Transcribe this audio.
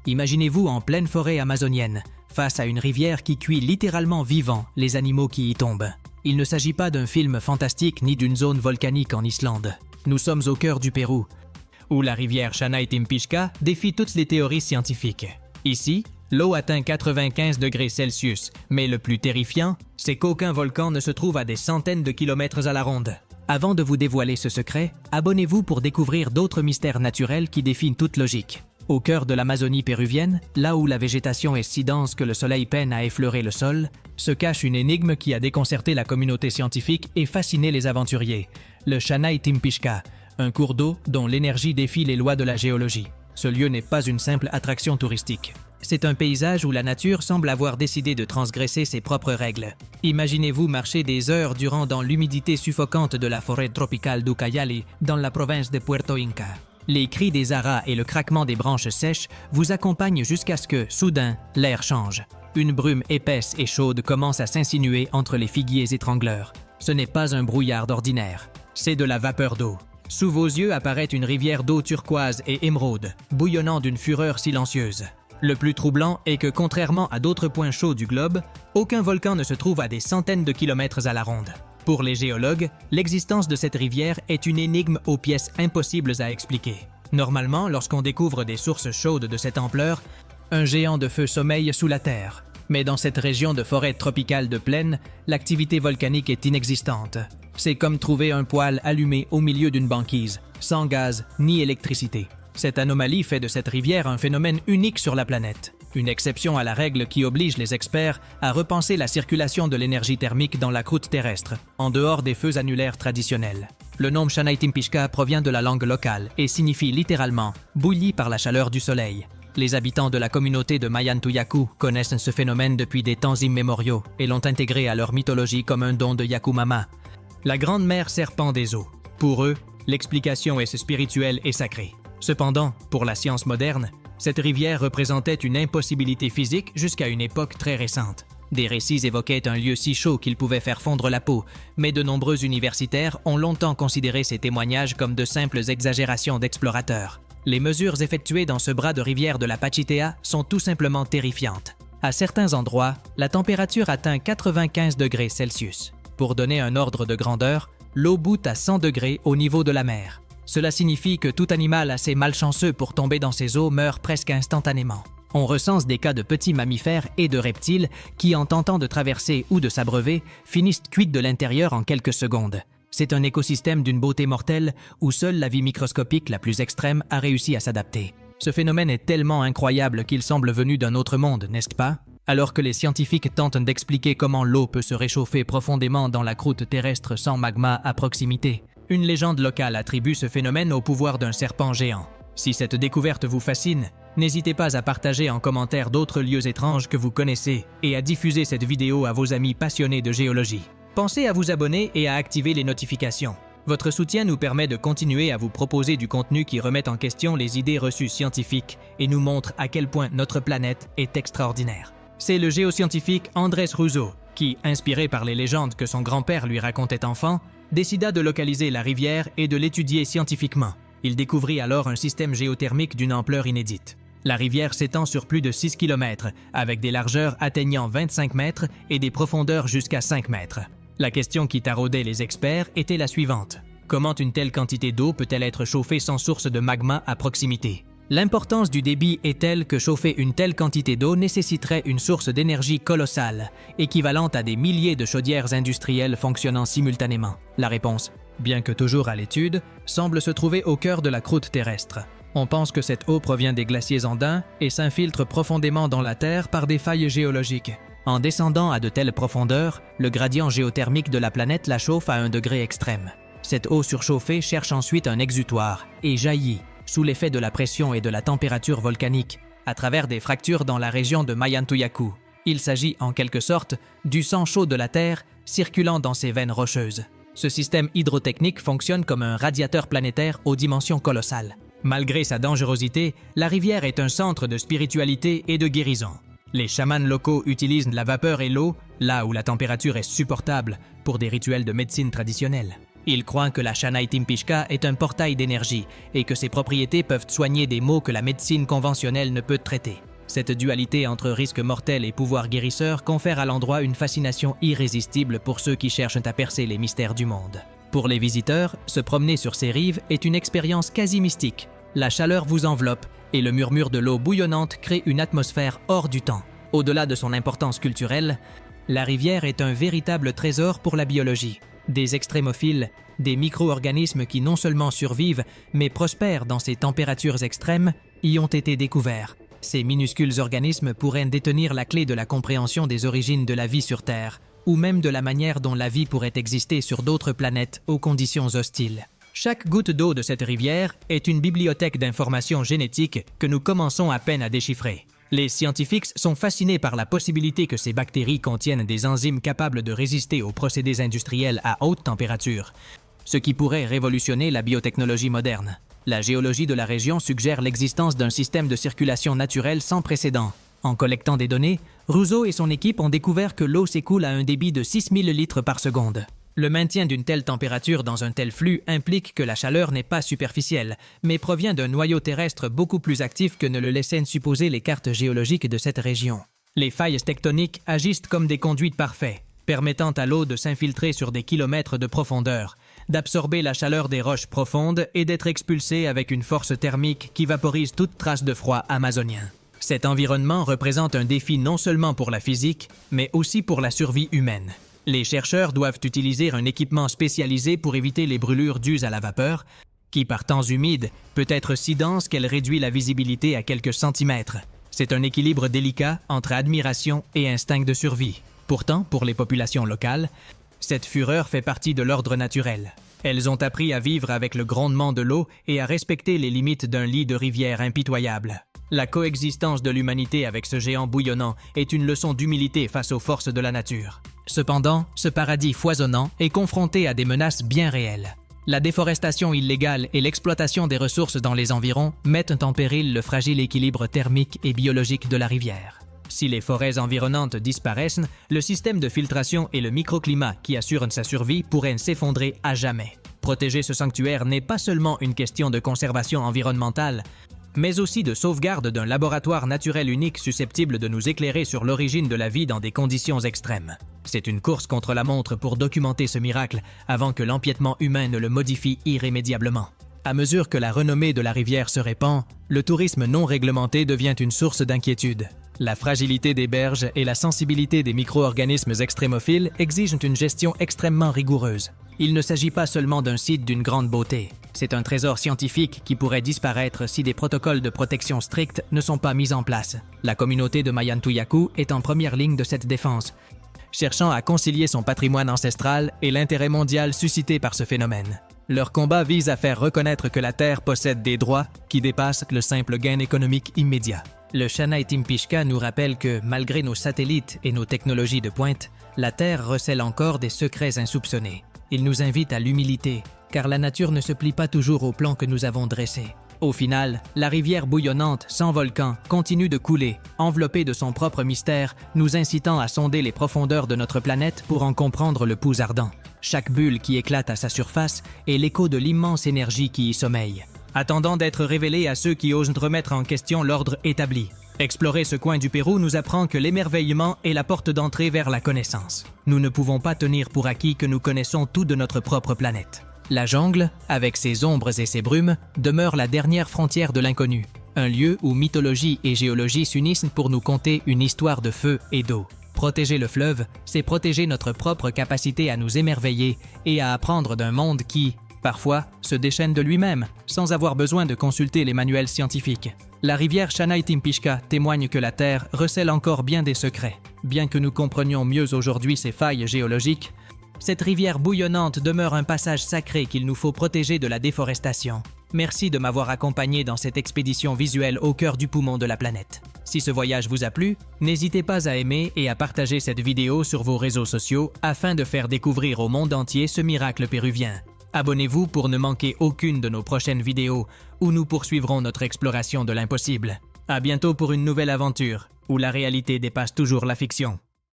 Imaginez-vous en pleine forêt amazonienne, face à une rivière qui cuit littéralement vivant les animaux qui y tombent. Il ne s'agit pas d'un film fantastique ni d'une zone volcanique en Islande. Nous sommes au cœur du Pérou, où la rivière Chanay-Timpixca défie toutes les théories scientifiques. Ici, l'eau atteint 95 degrés Celsius, mais le plus terrifiant, c'est qu'aucun volcan ne se trouve à des centaines de kilomètres à la ronde. Avant de vous dévoiler ce secret, abonnez-vous pour découvrir d'autres mystères naturels qui défient toute logique. Au cœur de l'Amazonie péruvienne, là où la végétation est si dense que le soleil peine à effleurer le sol, se cache une énigme qui a déconcerté la communauté scientifique et fasciné les aventuriers, le Chanay-Timpixca, un cours d'eau dont l'énergie défie les lois de la géologie. Ce lieu n'est pas une simple attraction touristique. C'est un paysage où la nature semble avoir décidé de transgresser ses propres règles. Imaginez-vous marcher des heures durant dans l'humidité suffocante de la forêt tropicale d'Ucayali, dans la province de Puerto Inca. Les cris des aras et le craquement des branches sèches vous accompagnent jusqu'à ce que, soudain, l'air change. Une brume épaisse et chaude commence à s'insinuer entre les figuiers étrangleurs. Ce n'est pas un brouillard d'ordinaire, c'est de la vapeur d'eau. Sous vos yeux apparaît une rivière d'eau turquoise et émeraude, bouillonnant d'une fureur silencieuse. Le plus troublant est que, contrairement à d'autres points chauds du globe, aucun volcan ne se trouve à des centaines de kilomètres à la ronde. Pour les géologues, l'existence de cette rivière est une énigme aux pièces impossibles à expliquer. Normalement, lorsqu'on découvre des sources chaudes de cette ampleur, un géant de feu sommeille sous la terre. Mais dans cette région de forêt tropicale de plaine, l'activité volcanique est inexistante. C'est comme trouver un poêle allumé au milieu d'une banquise, sans gaz ni électricité. Cette anomalie fait de cette rivière un phénomène unique sur la planète. Une exception à la règle qui oblige les experts à repenser la circulation de l'énergie thermique dans la croûte terrestre, en dehors des feux annulaires traditionnels. Le nom Chanay-Timpixca provient de la langue locale et signifie littéralement « bouilli par la chaleur du soleil ». Les habitants de la communauté de Mayantuyacu connaissent ce phénomène depuis des temps immémoriaux et l'ont intégré à leur mythologie comme un don de Yakumama, la grande mère serpent des eaux. Pour eux, l'explication est spirituelle et sacrée. Cependant, pour la science moderne, cette rivière représentait une impossibilité physique jusqu'à une époque très récente. Des récits évoquaient un lieu si chaud qu'il pouvait faire fondre la peau, mais de nombreux universitaires ont longtemps considéré ces témoignages comme de simples exagérations d'explorateurs. Les mesures effectuées dans ce bras de rivière de la Pachitea sont tout simplement terrifiantes. À certains endroits, la température atteint 95 degrés Celsius. Pour donner un ordre de grandeur, l'eau bout à 100 degrés au niveau de la mer. Cela signifie que tout animal assez malchanceux pour tomber dans ces eaux meurt presque instantanément. On recense des cas de petits mammifères et de reptiles qui, en tentant de traverser ou de s'abreuver, finissent cuits de l'intérieur en quelques secondes. C'est un écosystème d'une beauté mortelle où seule la vie microscopique la plus extrême a réussi à s'adapter. Ce phénomène est tellement incroyable qu'il semble venu d'un autre monde, n'est-ce pas? Alors que les scientifiques tentent d'expliquer comment l'eau peut se réchauffer profondément dans la croûte terrestre sans magma à proximité, une légende locale attribue ce phénomène au pouvoir d'un serpent géant. Si cette découverte vous fascine, n'hésitez pas à partager en commentaire d'autres lieux étranges que vous connaissez et à diffuser cette vidéo à vos amis passionnés de géologie. Pensez à vous abonner et à activer les notifications. Votre soutien nous permet de continuer à vous proposer du contenu qui remet en question les idées reçues scientifiques et nous montre à quel point notre planète est extraordinaire. C'est le géoscientifique Andrés Russo qui, inspiré par les légendes que son grand-père lui racontait enfant, décida de localiser la rivière et de l'étudier scientifiquement. Il découvrit alors un système géothermique d'une ampleur inédite. La rivière s'étend sur plus de 6 km, avec des largeurs atteignant 25 mètres et des profondeurs jusqu'à 5 mètres. La question qui taraudait les experts était la suivante. Comment une telle quantité d'eau peut-elle être chauffée sans source de magma à proximité? L'importance du débit est telle que chauffer une telle quantité d'eau nécessiterait une source d'énergie colossale, équivalente à des milliers de chaudières industrielles fonctionnant simultanément. La réponse, bien que toujours à l'étude, semble se trouver au cœur de la croûte terrestre. On pense que cette eau provient des glaciers andins et s'infiltre profondément dans la Terre par des failles géologiques. En descendant à de telles profondeurs, le gradient géothermique de la planète la chauffe à un degré extrême. Cette eau surchauffée cherche ensuite un exutoire et jaillit, sous l'effet de la pression et de la température volcanique, à travers des fractures dans la région de Mayantuyacu. Il s'agit en quelque sorte du sang chaud de la Terre circulant dans ces veines rocheuses. Ce système hydrotechnique fonctionne comme un radiateur planétaire aux dimensions colossales. Malgré sa dangerosité, la rivière est un centre de spiritualité et de guérison. Les chamans locaux utilisent la vapeur et l'eau, là où la température est supportable, pour des rituels de médecine traditionnelle. Ils croient que la Chanaï-Timpishka est un portail d'énergie et que ses propriétés peuvent soigner des maux que la médecine conventionnelle ne peut traiter. Cette dualité entre risque mortel et pouvoir guérisseur confère à l'endroit une fascination irrésistible pour ceux qui cherchent à percer les mystères du monde. Pour les visiteurs, se promener sur ces rives est une expérience quasi mystique. La chaleur vous enveloppe et le murmure de l'eau bouillonnante crée une atmosphère hors du temps. Au-delà de son importance culturelle, la rivière est un véritable trésor pour la biologie. Des extrémophiles, des micro-organismes qui non seulement survivent, mais prospèrent dans ces températures extrêmes, y ont été découverts. Ces minuscules organismes pourraient détenir la clé de la compréhension des origines de la vie sur Terre, ou même de la manière dont la vie pourrait exister sur d'autres planètes aux conditions hostiles. Chaque goutte d'eau de cette rivière est une bibliothèque d'informations génétiques que nous commençons à peine à déchiffrer. Les scientifiques sont fascinés par la possibilité que ces bactéries contiennent des enzymes capables de résister aux procédés industriels à haute température, ce qui pourrait révolutionner la biotechnologie moderne. La géologie de la région suggère l'existence d'un système de circulation naturelle sans précédent. En collectant des données, Rousseau et son équipe ont découvert que l'eau s'écoule à un débit de 6000 litres par seconde. Le maintien d'une telle température dans un tel flux implique que la chaleur n'est pas superficielle, mais provient d'un noyau terrestre beaucoup plus actif que ne le laissaient supposer les cartes géologiques de cette région. Les failles tectoniques agissent comme des conduites parfaits, permettant à l'eau de s'infiltrer sur des kilomètres de profondeur, d'absorber la chaleur des roches profondes et d'être expulsée avec une force thermique qui vaporise toute trace de froid amazonien. Cet environnement représente un défi non seulement pour la physique, mais aussi pour la survie humaine. Les chercheurs doivent utiliser un équipement spécialisé pour éviter les brûlures dues à la vapeur, qui par temps humide peut être si dense qu'elle réduit la visibilité à quelques centimètres. C'est un équilibre délicat entre admiration et instinct de survie. Pourtant, pour les populations locales, cette fureur fait partie de l'ordre naturel. Elles ont appris à vivre avec le grondement de l'eau et à respecter les limites d'un lit de rivière impitoyable. La coexistence de l'humanité avec ce géant bouillonnant est une leçon d'humilité face aux forces de la nature. Cependant, ce paradis foisonnant est confronté à des menaces bien réelles. La déforestation illégale et l'exploitation des ressources dans les environs mettent en péril le fragile équilibre thermique et biologique de la rivière. Si les forêts environnantes disparaissent, le système de filtration et le microclimat qui assurent sa survie pourraient s'effondrer à jamais. Protéger ce sanctuaire n'est pas seulement une question de conservation environnementale, mais aussi de sauvegarde d'un laboratoire naturel unique susceptible de nous éclairer sur l'origine de la vie dans des conditions extrêmes. C'est une course contre la montre pour documenter ce miracle avant que l'empiètement humain ne le modifie irrémédiablement. À mesure que la renommée de la rivière se répand, le tourisme non réglementé devient une source d'inquiétude. La fragilité des berges et la sensibilité des micro-organismes extrémophiles exigent une gestion extrêmement rigoureuse. Il ne s'agit pas seulement d'un site d'une grande beauté. C'est un trésor scientifique qui pourrait disparaître si des protocoles de protection stricts ne sont pas mis en place. La communauté de Mayantuyaku est en première ligne de cette défense, cherchant à concilier son patrimoine ancestral et l'intérêt mondial suscité par ce phénomène. Leur combat vise à faire reconnaître que la Terre possède des droits qui dépassent le simple gain économique immédiat. Le Chanaï-Timpishka nous rappelle que, malgré nos satellites et nos technologies de pointe, la Terre recèle encore des secrets insoupçonnés. Il nous invite à l'humilité, car la nature ne se plie pas toujours au plan que nous avons dressé. Au final, la rivière bouillonnante, sans volcan, continue de couler, enveloppée de son propre mystère, nous incitant à sonder les profondeurs de notre planète pour en comprendre le pouls ardent. Chaque bulle qui éclate à sa surface est l'écho de l'immense énergie qui y sommeille, attendant d'être révélée à ceux qui osent remettre en question l'ordre établi. Explorer ce coin du Pérou nous apprend que l'émerveillement est la porte d'entrée vers la connaissance. Nous ne pouvons pas tenir pour acquis que nous connaissons tout de notre propre planète. La jungle, avec ses ombres et ses brumes, demeure la dernière frontière de l'inconnu, un lieu où mythologie et géologie s'unissent pour nous conter une histoire de feu et d'eau. Protéger le fleuve, c'est protéger notre propre capacité à nous émerveiller et à apprendre d'un monde qui, parfois, se déchaîne de lui-même, sans avoir besoin de consulter les manuels scientifiques. La rivière Chanaï-Timpishka témoigne que la Terre recèle encore bien des secrets. Bien que nous comprenions mieux aujourd'hui ses failles géologiques, cette rivière bouillonnante demeure un passage sacré qu'il nous faut protéger de la déforestation. Merci de m'avoir accompagné dans cette expédition visuelle au cœur du poumon de la planète. Si ce voyage vous a plu, n'hésitez pas à aimer et à partager cette vidéo sur vos réseaux sociaux afin de faire découvrir au monde entier ce miracle péruvien. Abonnez-vous pour ne manquer aucune de nos prochaines vidéos où nous poursuivrons notre exploration de l'impossible. À bientôt pour une nouvelle aventure où la réalité dépasse toujours la fiction.